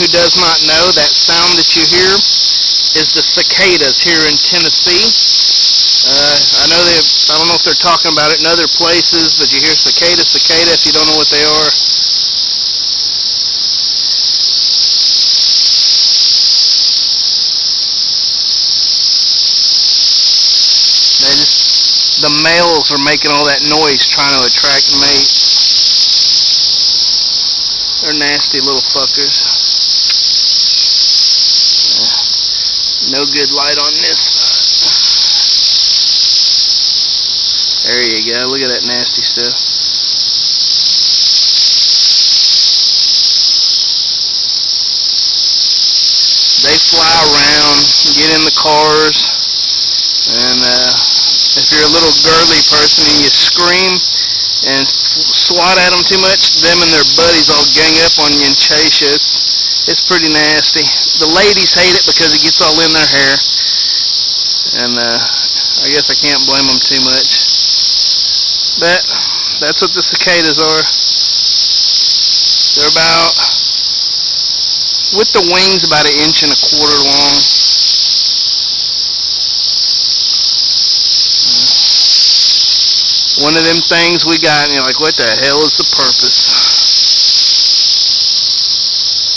does not know, that sound that you hear is the cicadas here in Tennessee. I don't know if they're talking about it in other places, but you hear cicada if you don't know what they are. The males are making all that noise trying to attract mates. They're nasty little fuckers. No good light on this side. There you go. Look at that nasty stuff. They fly around, get in the cars, and if you're a little girly person and you scream and swat at them too much, them and their buddies all gang up on you and chase you. It's pretty nasty. The ladies hate it because it gets all in their hair, and I guess I can't blame them too much. But that's what the cicadas are. They're about, with the wings, about 1.25 inches long. One of them things we got, and you're like, what the hell is the purpose?